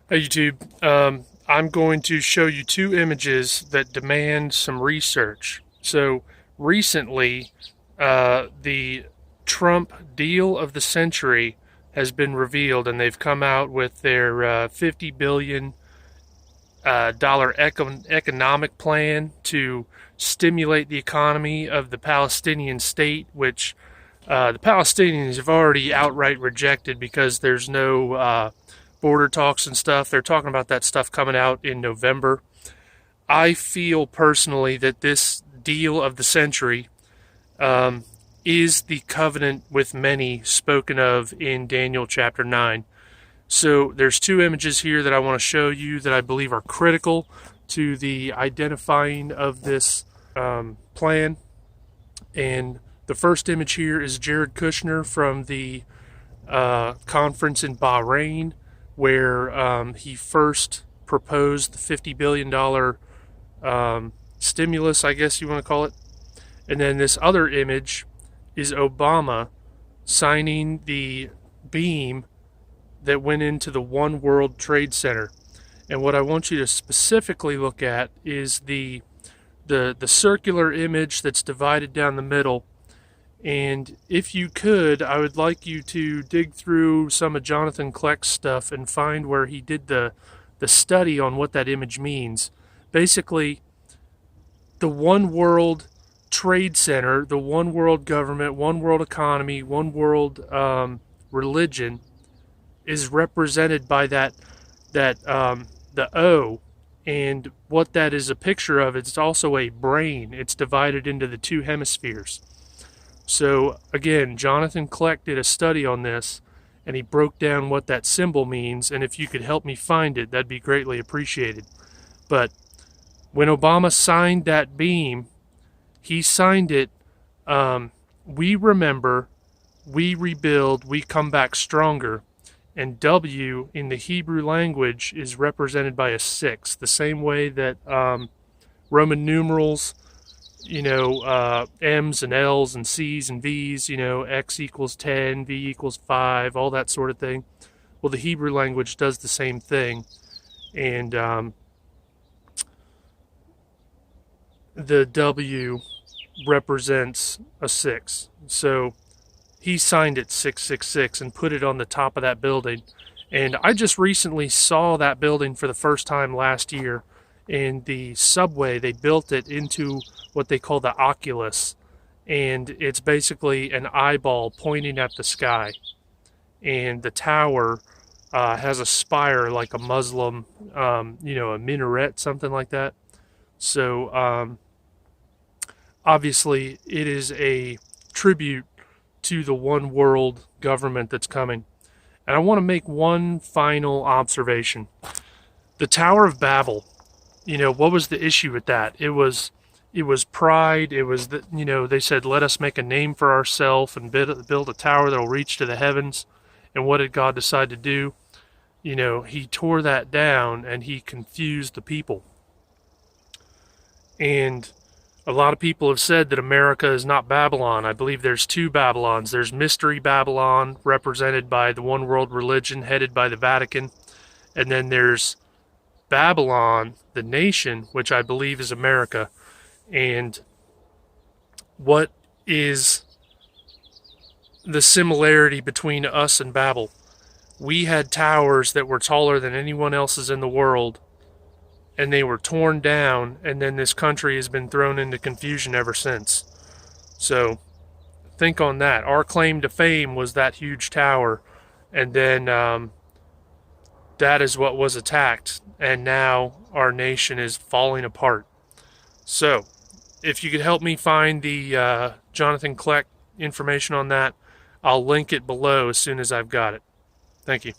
Hey YouTube, I'm going to show you two images that demand some research. So recently, the Trump deal of the century has been revealed, and they've come out with their $50 billion dollar economic plan to stimulate the economy of the Palestinian state, which the Palestinians have already outright rejected because there's no border talks and stuff. They're talking about that stuff coming out in November. I feel personally that this deal of the century is the covenant with many spoken of in Daniel chapter 9. So there's two images here that I want to show you that I believe are critical to the identifying of this plan. And the first image here is Jared Kushner from the conference in Bahrain, where he first proposed the $50 billion stimulus, I guess you want to call it. And then this other image is Obama signing the beam that went into the One World Trade Center. And what I want you to specifically look at is the circular image that's divided down the middle. And if you could, I would like you to dig through some of Jonathan Kleck's stuff and find where he did the study on what that image means. Basically, the One World Trade Center, the One World Government, One World Economy, One World religion is represented by the O, and what that is a picture of, it's also a brain. It's divided into the two hemispheres. So again, Jonathan Kleck did a study on this, and he broke down what that symbol means, and if you could help me find it, that'd be greatly appreciated. But when Obama signed that beam, he signed it, we remember, we rebuild, we come back stronger. And W in the Hebrew language is represented by a 6, the same way that Roman numerals, M's and L's and C's and V's, X equals 10, V equals 5, all that sort of thing. Well, the Hebrew language does the same thing. And the W represents a 6. So he signed it 666 and put it on the top of that building. And I just recently saw that building for the first time last year. In the subway, they built it into what they call the Oculus. And it's basically an eyeball pointing at the sky. And the tower has a spire like a Muslim, a minaret, something like that. So obviously it is a tribute to the one world government that's coming. And I want to make one final observation. The Tower of Babel, what was the issue with that? It was pride. It was that, they said, let us make a name for ourselves and build a tower that will reach to the heavens. And what did God decide to do? He tore that down and he confused the people. And a lot of people have said that America is not Babylon. I believe there's two Babylons. There's Mystery Babylon, represented by the one world religion, headed by the Vatican. And then there's Babylon, the nation, which I believe is America. And what is the similarity between us and Babel? We had towers that were taller than anyone else's in the world, and they were torn down, and then this country has been thrown into confusion ever since. So think on that. Our claim to fame was that huge tower, and then that is what was attacked, and now our nation is falling apart. So if you could help me find the Jonathan Kleck information on that, I'll link it below as soon as I've got it. Thank you.